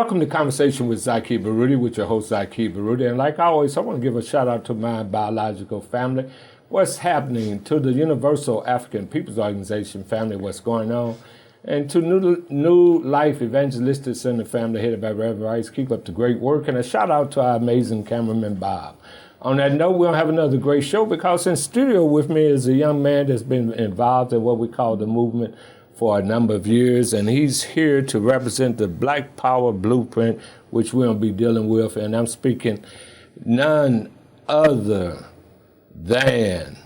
Welcome to Conversation with Zaki Baruti, with your host Zaki Baruti. And like always, I want to give a shout out to my biological family. What's happening to the Universal African Peoples Organization family, what's going on, and to New Life Evangelistic Center family headed by Reverend Rice. Keep up the great work, and a shout out to our amazing cameraman Bob. On that note, we'll have another great show because in studio with me is a young man that's been involved in what we call the movement for a number of years, and he's here to represent the Black Power Blueprint, which we'll be dealing with, and I'm speaking none other than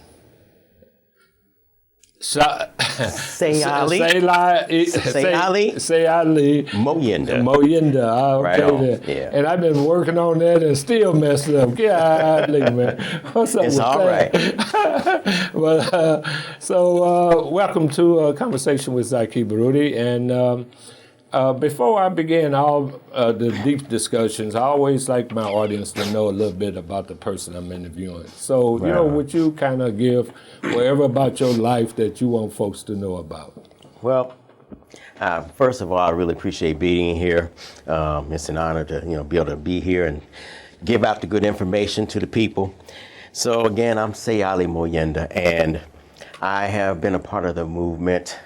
Sealli Moyenda. Okay, right, yeah. And I've been working on that and still messing up. Golly, man. What's up it's with all that? Well, welcome to a Conversation with Zaki Baruti. And before I begin all the deep discussions, I always like my audience to know a little bit about the person I'm interviewing. So, would you kind of give whatever about your life that you want folks to know about? Well, first of all, I really appreciate being here. It's an honor to be able to be here and give out the good information to the people. So again, I'm Sealli Moyenda, and I have been a part of the movement,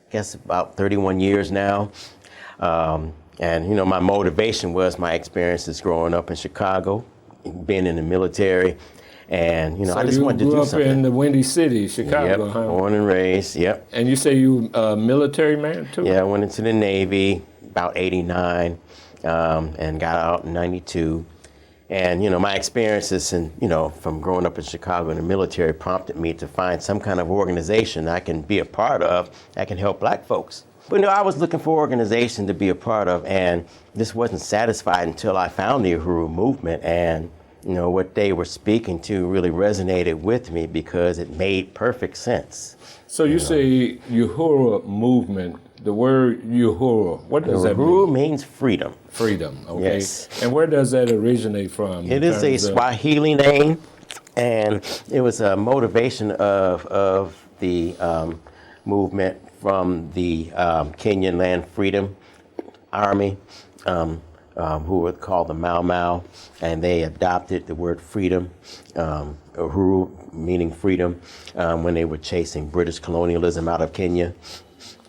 I guess about 31 years now. And my motivation was my experiences growing up in Chicago, being in the military, and I just wanted to do something. You grew up in the Windy City, Chicago, yep, huh? Born and raised, yep. And you say you a military man too? Yeah, I went into the Navy about 89, and got out in 92. And my experiences and from growing up in Chicago in the military prompted me to find some kind of organization I can be a part of that can help Black folks. But I was looking for an organization to be a part of, and this wasn't satisfied until I found the Uhuru movement, and what they were speaking to really resonated with me because it made perfect sense. So you say Uhuru movement. The word Uhuru, what does that mean? Uhuru means freedom. Freedom, okay. Yes. And where does that originate from? It is a Swahili name, and it was a motivation of the movement from the Kenyan Land Freedom Army, who were called the Mau Mau, and they adopted the word freedom, Uhuru meaning freedom, when they were chasing British colonialism out of Kenya.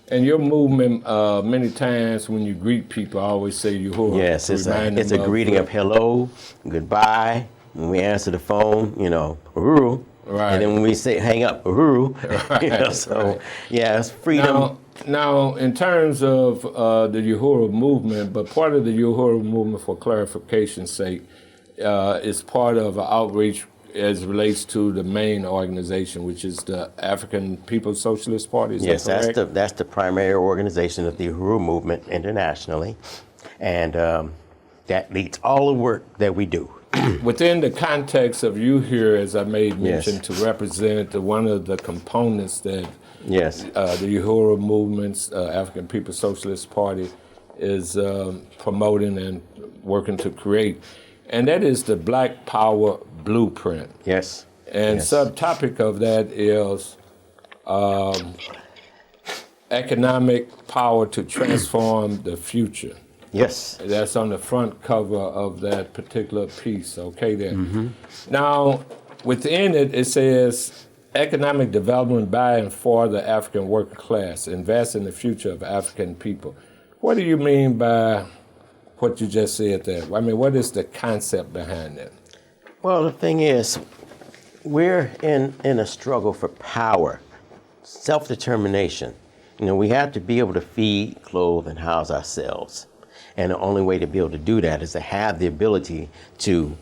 And your movement, many times when you greet people, I always say Uhuru. Yes, it's a greeting of hello, goodbye. When we answer the phone, Uhuru. Right. And then when we say hang up, Uhuru. Right, so, yeah, it's freedom. Now, in terms of the Uhuru movement, but part of the Uhuru movement, for clarification's sake, is part of an outreach as it relates to the main organization, which is the African People's Socialist Party. Yes, that's the primary organization of the Uhuru movement internationally, and that leads all the work that we do. Within the context of you here, as I made mention, to represent one of the components that the Uhuru movement's African People's Socialist Party is promoting and working to create, and that is the Black Power Blueprint. Yes. And subtopic of that is economic power to transform the future. Yes. That's on the front cover of that particular piece, okay there. Mm-hmm. Now, within it, it says economic development by and for the African working class, invest in the future of African people. What do you mean by what you just said there? I mean, what is the concept behind that? Well, the thing is, we're in a struggle for power, self-determination. We have to be able to feed, clothe, and house ourselves. And the only way to be able to do that is to have the ability to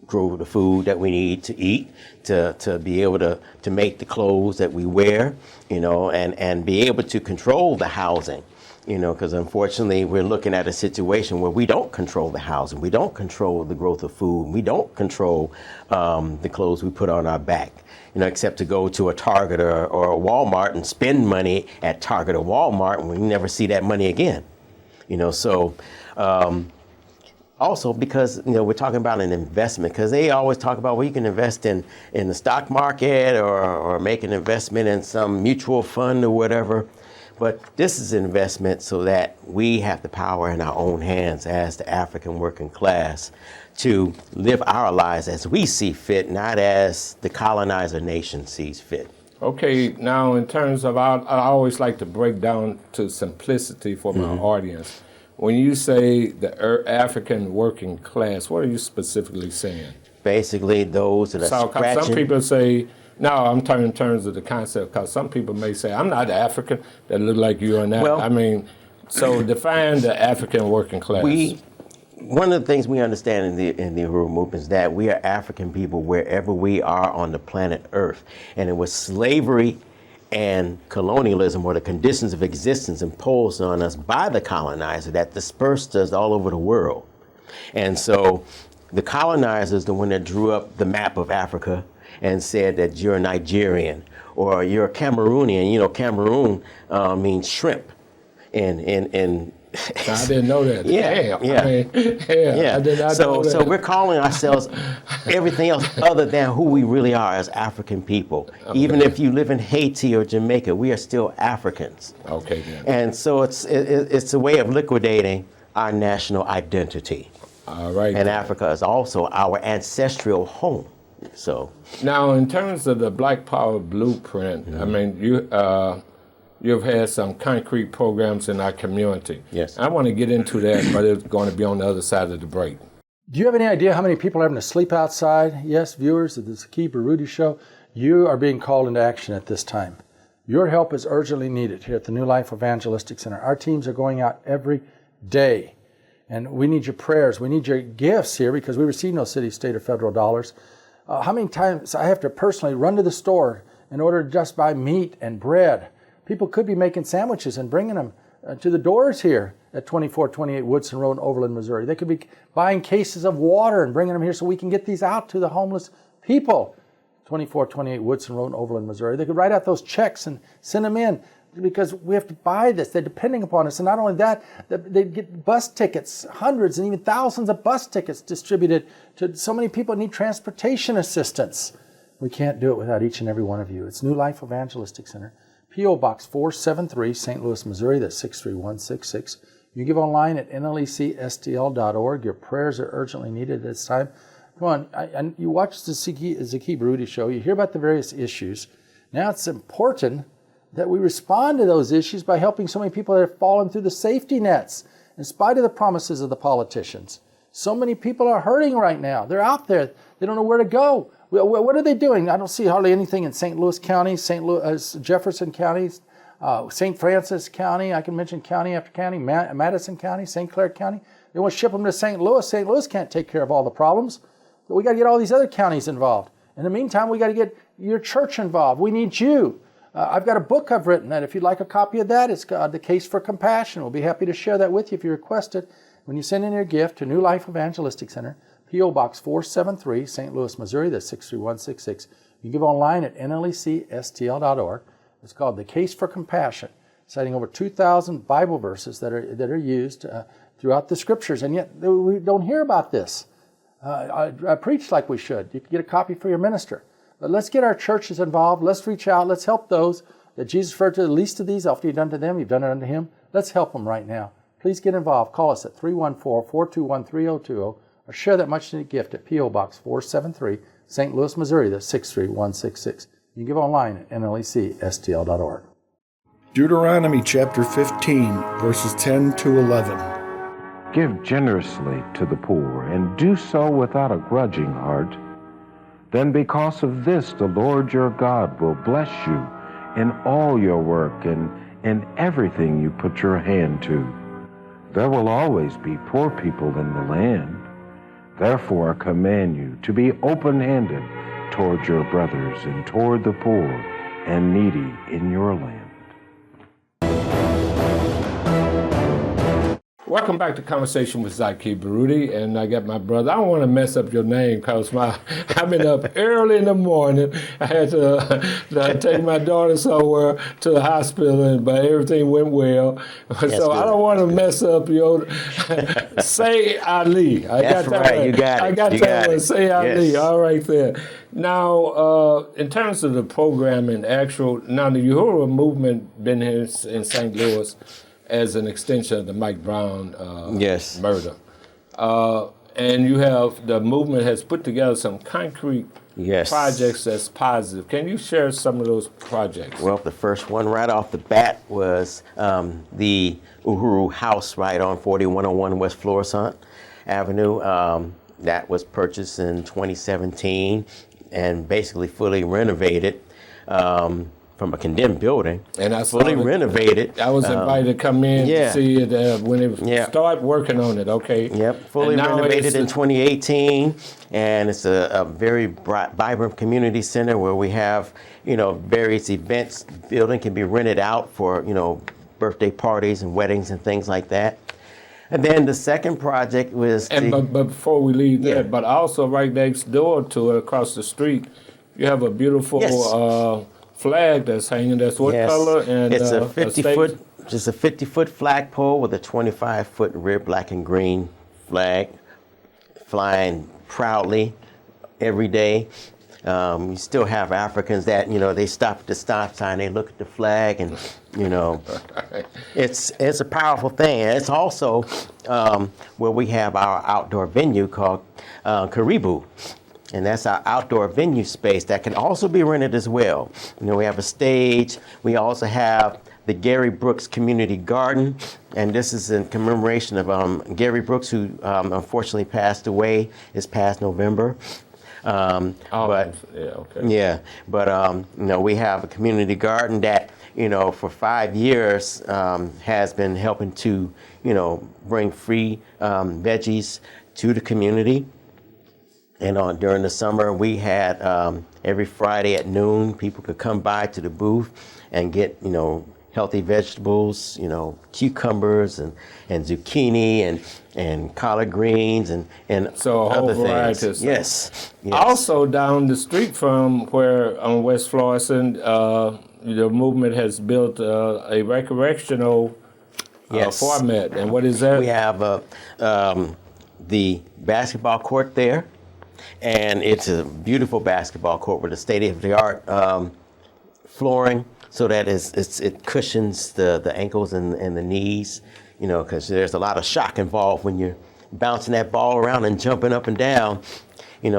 grow the food that we need to eat, to be able to make the clothes that we wear, and be able to control the housing. Because unfortunately we're looking at a situation where we don't control the housing, we don't control the growth of food, we don't control the clothes we put on our back, except to go to a Target or a Walmart and spend money at Target or Walmart, and we never see that money again. Also because, we're talking about an investment, because they always talk about, well, you can invest in the stock market or make an investment in some mutual fund or whatever. But this is an investment so that we have the power in our own hands as the African working class to live our lives as we see fit, not as the colonizer nation sees fit. Okay, now in terms of, I always like to break down to simplicity for my audience. When you say the African working class, what are you specifically saying? Basically, those that are scratching. Some people say, no, I'm talking in terms of the concept, because some people may say, I'm not African, that look like you and that. Well, I mean, so define the African working class. One of the things we understand in the Uhuru movement is that we are African people wherever we are on the planet Earth. And it was slavery and colonialism, or the conditions of existence imposed on us by the colonizer, that dispersed us all over the world. And so the colonizer is the one that drew up the map of Africa and said that you're a Nigerian or you're a Cameroonian. You know, Cameroon means shrimp. And I didn't know that. Yeah. I did not know that. So we're calling ourselves everything else other than who we really are as African people. Okay. Even if you live in Haiti or Jamaica, we are still Africans. Okay. Then. And so it's a way of liquidating our national identity. All right. And Africa is also our ancestral home. So now, in terms of the Black Power blueprint, I mean, you've had some concrete programs in our community. Yes. I want to get into that, but it's going to be on the other side of the break. Do you have any idea how many people are having to sleep outside? Yes, viewers of the Zaki Baruti Show, you are being called into action at this time. Your help is urgently needed here at the New Life Evangelistic Center. Our teams are going out every day, and we need your prayers. We need your gifts here because we receive no city, state, or federal dollars. How many times I have to personally run to the store in order to just buy meat and bread? People could be making sandwiches and bringing them to the doors here at 2428 Woodson Road in Overland, Missouri. They could be buying cases of water and bringing them here so we can get these out to the homeless people. 2428 Woodson Road in Overland, Missouri. They could write out those checks and send them in because we have to buy this. They're depending upon us. And not only that, they get bus tickets, hundreds and even thousands of bus tickets distributed to so many people who need transportation assistance. We can't do it without each and every one of you. It's New Life Evangelistic Center. P.O. Box 473, St. Louis, Missouri, that's 63166. You can give online at nlecstl.org. Your prayers are urgently needed at this time. Come on, you watch the Zaki Baruti Show, you hear about the various issues. Now it's important that we respond to those issues by helping so many people that have fallen through the safety nets, in spite of the promises of the politicians. So many people are hurting right now. They're out there. They don't know where to go. What are they doing? I don't see hardly anything in St. Louis County, Jefferson County, St. Francis County. I can mention county after county, Madison County, St. Clair County. They want to ship them to St. Louis. St. Louis can't take care of all the problems. But we got to get all these other counties involved. In the meantime, we got to get your church involved. We need you. I've got a book I've written that if you'd like a copy of that, it's called The Case for Compassion. We'll be happy to share that with you if you request it. When you send in your gift to New Life Evangelistic Center, P.O. Box 473, St. Louis, Missouri, that's 63166. You can give online at nlecstl.org. It's called The Case for Compassion, citing over 2,000 Bible verses that are used throughout the Scriptures, and yet we don't hear about this. I preach like we should. You can get a copy for your minister. But let's get our churches involved. Let's reach out. Let's help those that Jesus referred to. The least of these, after you've done to them, you've done it unto him. Let's help them right now. Please get involved. Call us at 314-421-3020 or share that much needed gift at P.O. Box 473, St. Louis, Missouri, that's 63166. You can give online at nlecstl.org. Deuteronomy chapter 15, verses 10 to 11. Give generously to the poor, and do so without a grudging heart. Then because of this, the Lord your God will bless you in all your work and in everything you put your hand to. There will always be poor people in the land. Therefore, I command you to be open-handed toward your brothers and toward the poor and needy in your land. Welcome back to Conversation with Zaki Baruti, and I got my brother. I don't want to mess up your name because I've been up early in the morning. I had to take my daughter somewhere to the hospital, but everything went well. So I don't want to mess up your Say Ali. That's right. You got it. I got that one. Say Ali. Yes. All right there. Now, in terms of the programming, the Uhuru movement been here in St. Louis as an extension of the Mike Brown murder. And you have, the movement has put together some concrete projects that's positive. Can you share some of those projects? Well, the first one right off the bat was the Uhuru house right on 4101 West Florissant Avenue. That was purchased in 2017 and basically fully renovated. From a condemned building, and I fully renovated. I was invited to come in to see it when it start working on it. Okay. Yep. Fully renovated in 2018, and it's a very vibrant community center where we have various events. The building can be rented out for birthday parties and weddings and things like that. And then the second project was. But before we leave that, but also right next door to it, across the street, you have a beautiful. Flag that's hanging. That's what color? And it's a 50-foot, just a 50-foot flagpole with a 25-foot rear black and green flag, flying proudly every day. You still have Africans that they stop at the stop sign, they look at the flag, and it's a powerful thing. And it's also where we have our outdoor venue called Karibu. And that's our outdoor venue space that can also be rented as well. We have a stage. We also have the Gary Brooks Community Garden, and this is in commemoration of Gary Brooks, who unfortunately passed away this past November. We have a community garden that for 5 years has been helping to bring free veggies to the community. And during the summer, we had every Friday at noon, people could come by to the booth and get, healthy vegetables, cucumbers and zucchini and collard greens and so a whole other variety things. Yes. Also down the street from where on West Florissant, the movement has built a recreational format. And what is that? We have the basketball court there. And it's a beautiful basketball court with a state-of-the-art flooring, so that it cushions the ankles and the knees, because there's a lot of shock involved when you're bouncing that ball around and jumping up and down,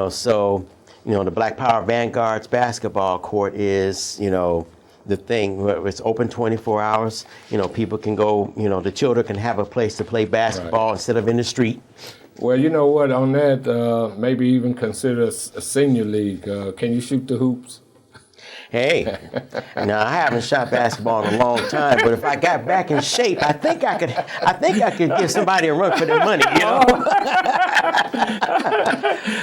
So, the Black Power Vanguard's basketball court is, the thing where it's open 24 hours. People can go, the children can have a place to play basketball instead of in the street. Well, you know what, on that, maybe even consider a senior league. Can you shoot the hoops? Hey, now I haven't shot basketball in a long time, but if I got back in shape, I think I could give somebody a run for their money,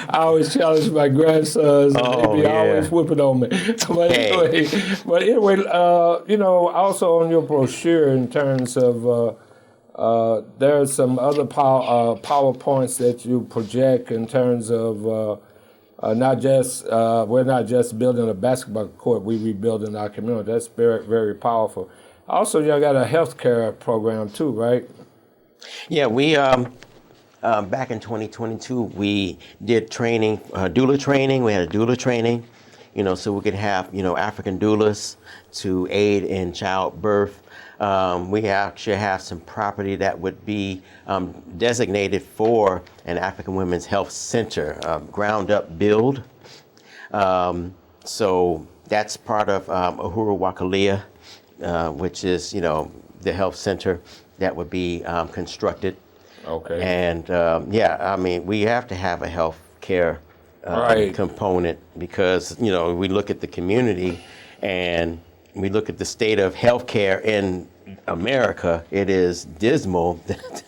I always challenge my grandsons, and they be always whipping on me. But anyway, also on your brochure in terms of there's some other PowerPoints that you project in terms of we're not just building a basketball court, we're rebuilding our community. That's very, very powerful. Also, y'all got a healthcare program too, right? Yeah, we back in 2022 we did training, doula training. We had a doula training, so we could have African doulas to aid in childbirth. We actually have some property that would be designated for an African Women's Health Center, ground up build. So that's part of Uhuru Wakalia, which is, the health center that would be constructed. Okay. And we have to have a health care component because, we look at the community and we look at the state of healthcare in America, it is dismal,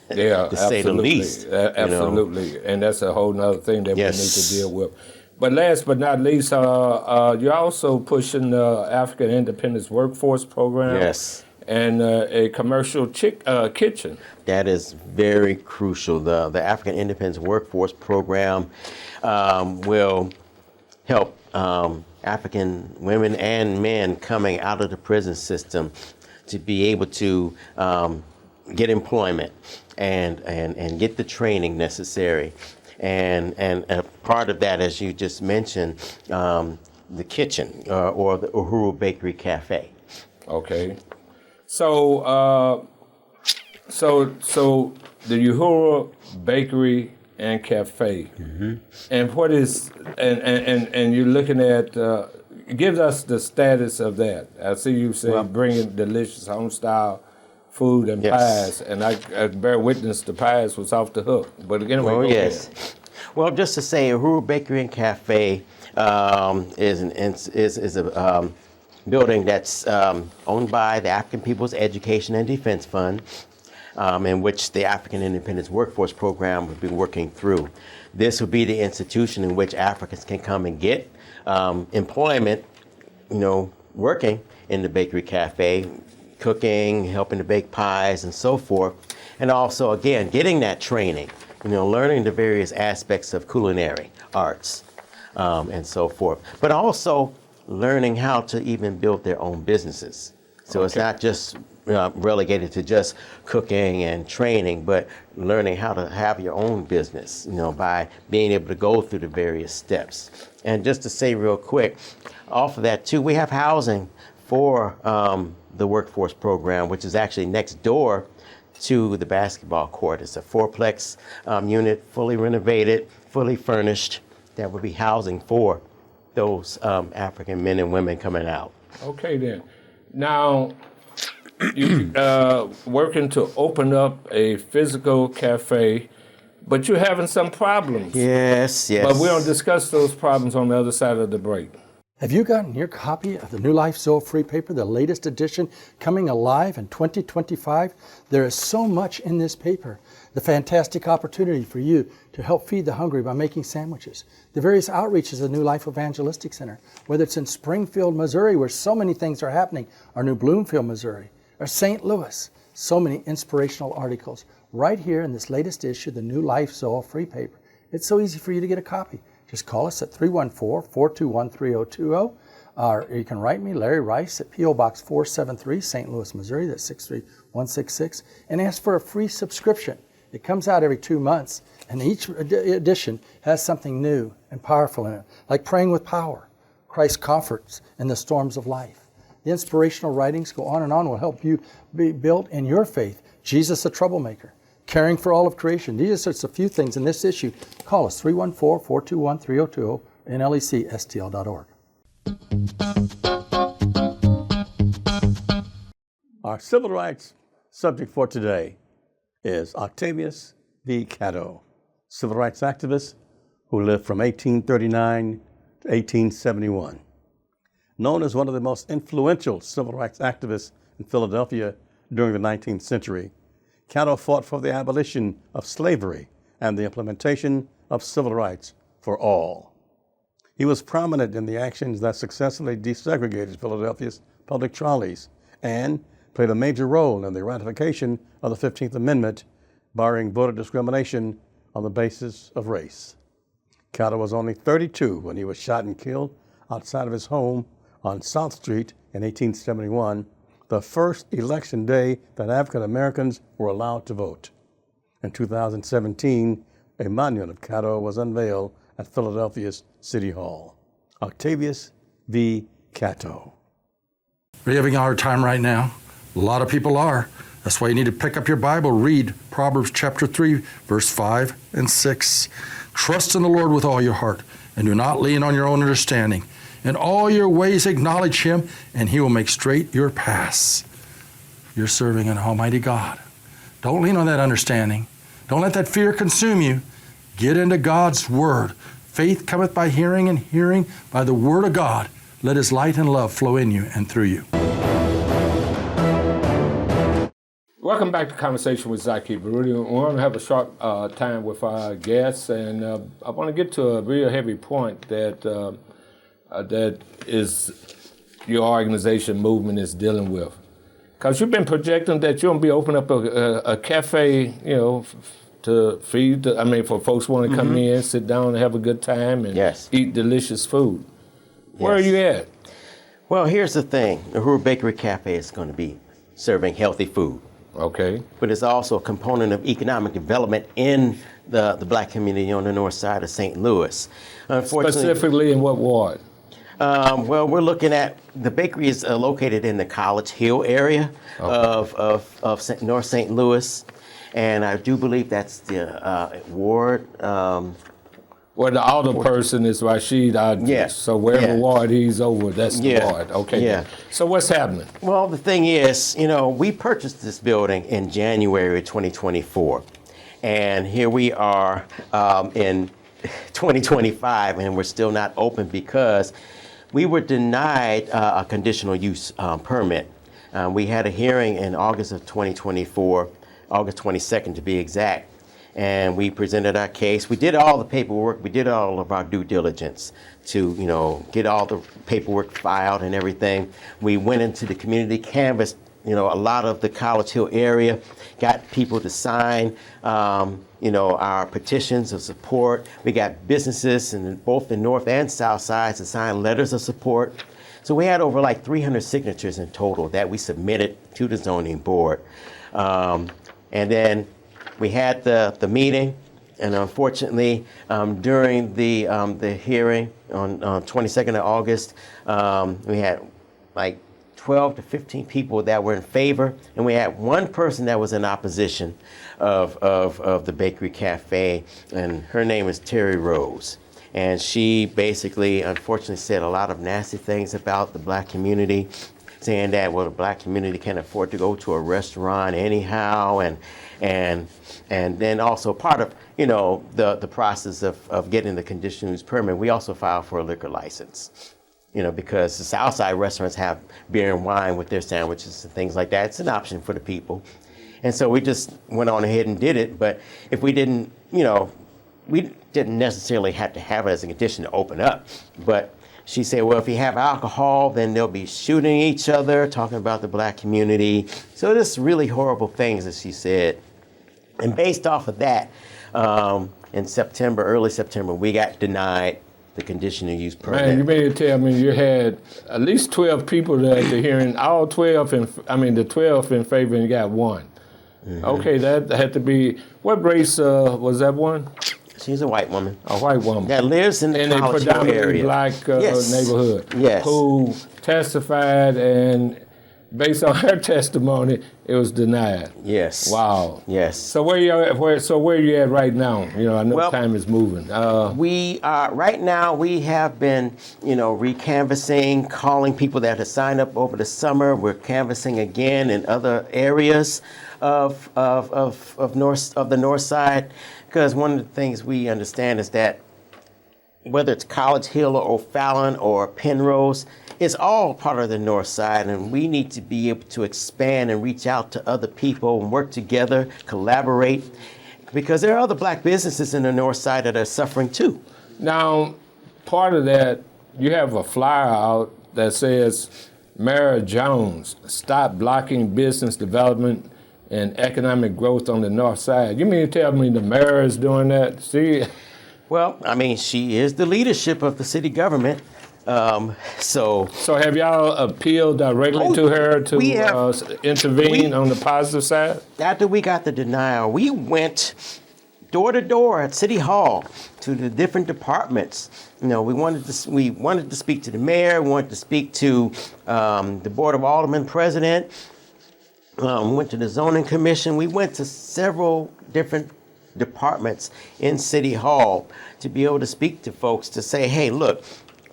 to say the least. Absolutely. And that's a whole nother thing that we need to deal with. But last but not least, you're also pushing the African Independence Workforce Program. Yes. and a commercial kitchen. That is very crucial. The African Independence Workforce Program will help African women and men coming out of the prison system to be able to get employment and get the training necessary. And a part of that, as you just mentioned, the kitchen or the Uhuru Bakery Cafe. Okay. So the Uhuru Bakery and Cafe, and what is and you're looking at give us the status of that. I see you say bringing delicious home style food and pies, and I bear witness the pies was off the hook. But anyway, go ahead. Well, just to say, Uhuru Bakery and Cafe is a building that's owned by the African People's Education and Defense Fund, in which the African Independence Workforce Program would be working through. This would be the institution in which Africans can come and get employment, working in the bakery cafe, cooking, helping to bake pies and so forth. And also, again, getting that training, learning the various aspects of culinary arts and so forth. But also learning how to even build their own businesses. So it's not just relegated to just cooking and training, but learning how to have your own business, by being able to go through the various steps. And just to say real quick, off of that too, we have housing for the workforce program, which is actually next door to the basketball court. It's a fourplex unit, fully renovated, fully furnished, that would be housing for those African men and women coming out. Okay then. Now, you working to open up a physical cafe, but you're having some problems. Yes. But we're going to discuss those problems on the other side of the break. Have you gotten your copy of the New Life Soul Free Paper, the latest edition, coming alive in 2025? There is so much in this paper. The fantastic opportunity for you to help feed the hungry by making sandwiches. The various outreaches of the New Life Evangelistic Center, whether it's in Springfield, Missouri, where so many things are happening, or New Bloomfield, Missouri, or St. Louis. So many inspirational articles right here in this latest issue, the New Life Soul Free Paper. It's so easy for you to get a copy. Just call us at 314-421-3020, or you can write me, Larry Rice, at P.O. Box 473, St. Louis, Missouri, that's 63166, and ask for a free subscription. It comes out every 2 months, and each edition has something new and powerful in it, like Praying with Power, Christ's Comforts in the Storms of Life. The inspirational writings go on and will help you be built in your faith. Jesus, a Troublemaker. Caring for all of creation. These are just a few things in this issue. Call us 314-421-3020 and lecstl.org. Our civil rights subject for today is Octavius V. Catto, civil rights activist who lived from 1839 to 1871. Known as one of the most influential civil rights activists in Philadelphia during the 19th century, Catto fought for the abolition of slavery and the implementation of civil rights for all. He was prominent in the actions that successfully desegregated Philadelphia's public trolleys and played a major role in the ratification of the 15th Amendment, barring voter discrimination on the basis of race. Catto was only 32 when he was shot and killed outside of his home on South Street in 1871, the first election day that African Americans were allowed to vote. In 2017, a monument of Catto was unveiled at Philadelphia's City Hall. Octavius V. Catto. Are you having a hard time right now? A lot of people are. That's why you need to pick up your Bible, read Proverbs chapter 3, verse 5 and 6. Trust in the Lord with all your heart, and do not lean on your own understanding. In all your ways acknowledge Him, and He will make straight your paths. You're serving an almighty God. Don't lean on that understanding. Don't let that fear consume you. Get into God's Word. Faith cometh by hearing, and hearing by the Word of God. Let His light and love flow in you and through you. Welcome back to Conversation with Zaki Baruti. We want to have a short time with our guests, and I want to get to a real heavy point that that is your organization movement is dealing with. Because you've been projecting that you're going to be opening up a cafe, to feed, for folks want to come in, sit down and have a good time and eat delicious food. Where are you at? Well, here's the thing. The Uhuru Bakery Cafe is going to be serving healthy food. Okay. But it's also a component of economic development in the black community on the north side of St. Louis. Specifically in what ward? Well, we're looking at, the bakery is located in the College Hill area of North St. Louis. And I do believe that's the ward. Well, the outer person is Rashid Adjus. Yeah. So wherever ward he's over, that's the Yeah. ward. Okay. Yeah. So what's happening? Well, the thing is, we purchased this building in January 2024. And here we are in 2025, and we're still not open because we were denied a conditional use permit. We had a hearing in August of 2024, August 22nd to be exact. And we presented our case. We did all the paperwork. We did all of our due diligence to, get all the paperwork filed and everything. We went into the community, canvassed, a lot of the College Hill area, got people to sign, our petitions of support. We got businesses in both the north and south sides to sign letters of support. So we had over like 300 signatures in total that we submitted to the zoning board. And then we had the meeting, and unfortunately, during the hearing on 22nd of August, we had like 12 to 15 people that were in favor, and we had one person that was in opposition of the Bakery Cafe, and her name is Terry Rose. And she basically, unfortunately, said a lot of nasty things about the black community, saying that, well, the black community can't afford to go to a restaurant anyhow, and then also part of, the process of getting the conditional use permit, we also filed for a liquor license, because the Southside restaurants have beer and wine with their sandwiches and things like that. It's an option for the people. And so we just went on ahead and did it. But if we didn't, we didn't necessarily have to have it as a condition to open up. But she said, well, if you have alcohol, then they'll be shooting each other, talking about the black community. So just really horrible things, as she said. And based off of that, in September, early September, we got denied the conditional use permit. Man, you mean to tell me you had at least 12 people there at the hearing, all 12, the 12 in favor, and you got one. Mm-hmm. Okay, that had to be, what race was that one? She's a white woman. A white woman. That lives in the College Hill area. In a predominantly black neighborhood. Yes. Who testified, and based on her testimony, it was denied. Yes. Wow. Yes. So where you at right now? I know time is moving. We are right now. We have been, recanvassing, calling people that have signed up over the summer. We're canvassing again in other areas of the north side, because one of the things we understand is that whether it's College Hill or O'Fallon or Penrose, it's all part of the north side, and we need to be able to expand and reach out to other people and work together, collaborate, because there are other black businesses in the north side that are suffering too. Now, part of that, you have a flyer out that says, Mayor Jones, stop blocking business development and economic growth on the north side. You mean to tell me the mayor is doing that? See? Well, she is the leadership of the city government. So have y'all appealed directly to her to intervene on the positive side? After we got the denial, we went door to door at City Hall to the different departments. We wanted to speak to the mayor. We wanted to speak to the Board of Aldermen president. We went to the zoning commission. We went to several different departments in City Hall to be able to speak to folks to say, hey, look,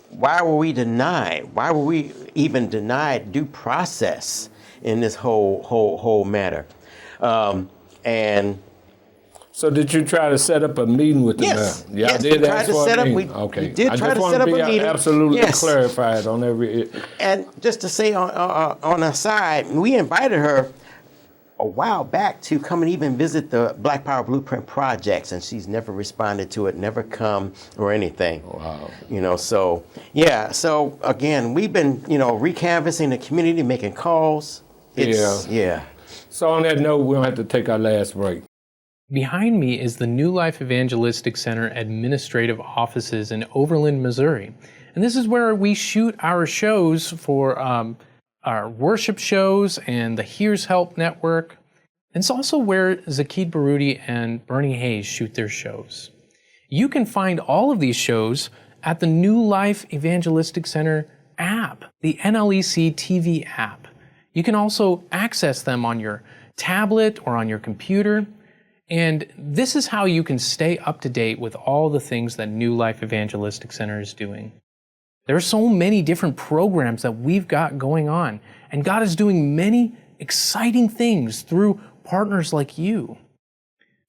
why were we denied? Why were we even denied due process in this whole matter? And so did you try to set up a meeting with the mayor? Yes, we tried to set up. We did try to set up a meeting. Absolutely clarified on every. And just to say on a side, we invited her a while back to come and even visit the Black Power Blueprint projects, and she's never responded to it, never come or anything. Wow. So again, we've been, recanvassing the community, making calls, Yeah. So on that note, we'll have to take our last break. Behind me is the New Life Evangelistic Center administrative offices in Overland, Missouri. And this is where we shoot our shows for our worship shows and the Here's Help Network. And it's also where Zaki Baruti and Bernie Hayes shoot their shows. You can find all of these shows at the New Life Evangelistic Center app, the NLEC TV app. You can also access them on your tablet or on your computer. And this is how you can stay up to date with all the things that New Life Evangelistic Center is doing. There are so many different programs that we've got going on, and God is doing many exciting things through partners like you.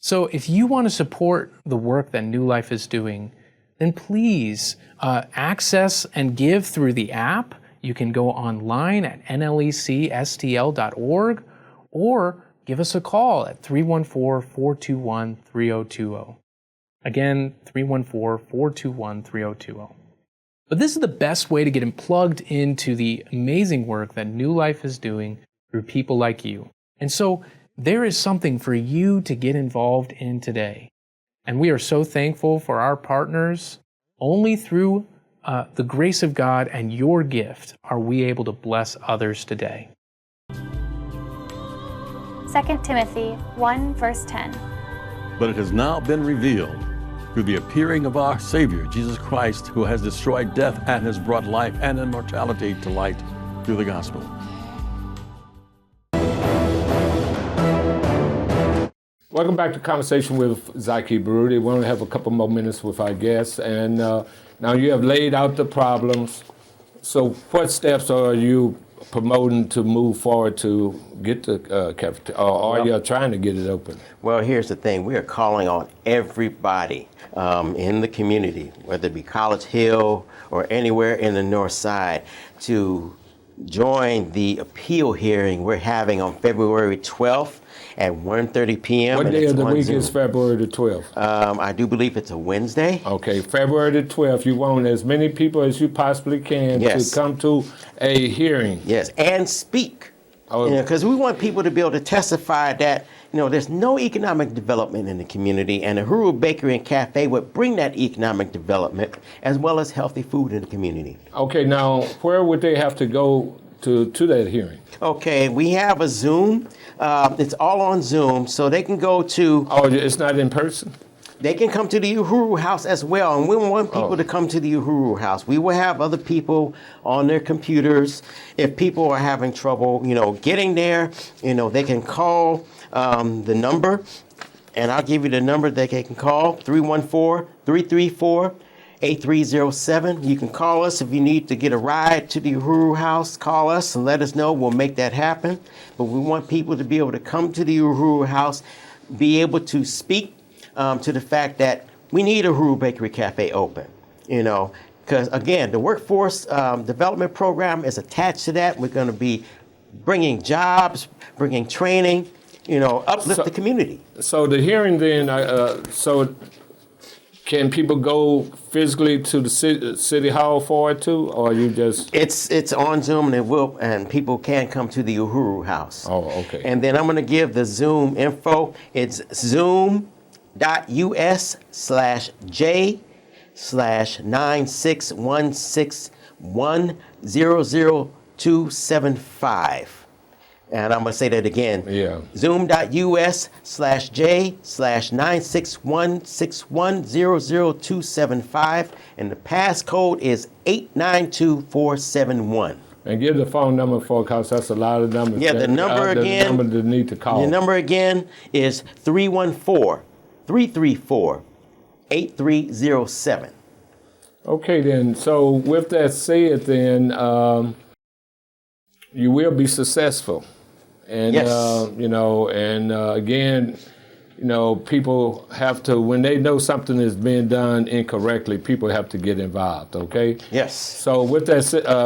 So if you want to support the work that New Life is doing, then please access and give through the app. You can go online at nlecstl.org or give us a call at 314-421-3020. Again, 314-421-3020. But this is the best way to get plugged into the amazing work that New Life is doing through people like you. And so there is something for you to get involved in today. And we are so thankful for our partners. Only through the grace of God and your gift are we able to bless others today. 2 Timothy 1 verse 10. But it has now been revealed through the appearing of our Savior, Jesus Christ, who has destroyed death and has brought life and immortality to light through the gospel. Welcome back to Conversation with Zaki Baruti. We only have a couple more minutes with our guests. And now you have laid out the problems. So what steps are you promoting to move forward to get the cafeteria, or are you trying to get it open? Well, here's the thing. We are calling on everybody in the community, whether it be College Hill or anywhere in the North Side, to join the appeal hearing we're having on February 12th at 1:30 p.m. What day of the week is February the 12th? I do believe it's a Wednesday. Okay, February the 12th. You want as many people as you possibly can to come to a hearing. Yes, and speak. Because we want people to be able to testify that, there's no economic development in the community, and the Uhuru Bakery and Cafe would bring that economic development as well as healthy food in the community. Okay, now where would they have to go to that hearing? Okay, we have a Zoom. It's all on Zoom, so they can go to... Oh, it's not in person? They can come to the Uhuru House as well, and we want people to come to the Uhuru House. We will have other people on their computers. If people are having trouble, getting there, they can call the number, and I'll give you the number that they can call, 314-334-8307. You can call us if you need to get a ride to the Uhuru House. Call us and let us know. We'll make that happen. But we want people to be able to come to the Uhuru House, be able to speak to the fact that we need a Uhuru Bakery Cafe open, because again, the workforce development program is attached to that. We're going to be bringing jobs, bringing training, uplift the community. So the hearing then, so can people go physically to the city hall for it too, or you just? It's on Zoom, and people can come to the Uhuru House. Oh, okay. And then I'm going to give the Zoom info. It's zoom.us/J/96161000275. And I'm going to say that again. Yeah. Zoom.us/J/96161000275. And the passcode is 892471. And give the phone number because that's a lot of numbers. Yeah, the number again. The number to need to call. The number again is 314-334-8307. Okay, then. So with that said, then you will be successful. And yes. Again, people have to, when they know something is being done incorrectly, people have to get involved. Okay. Yes. So with that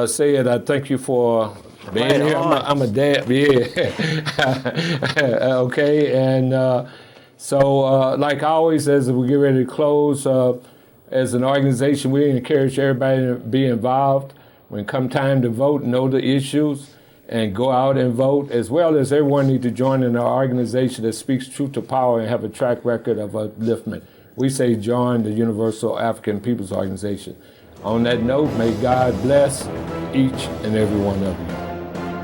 said, I thank you for being here. I'm a dad. Yeah. Okay. And like always, as we get ready to close, as an organization, we encourage everybody to be involved. When come time to vote, know the issues, and go out and vote, as well as everyone need to join in an organization that speaks truth to power and have a track record of upliftment. We say join the Universal African Peoples Organization. On that note, may God bless each and every one of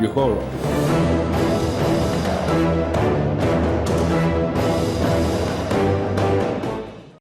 you. Uhuru.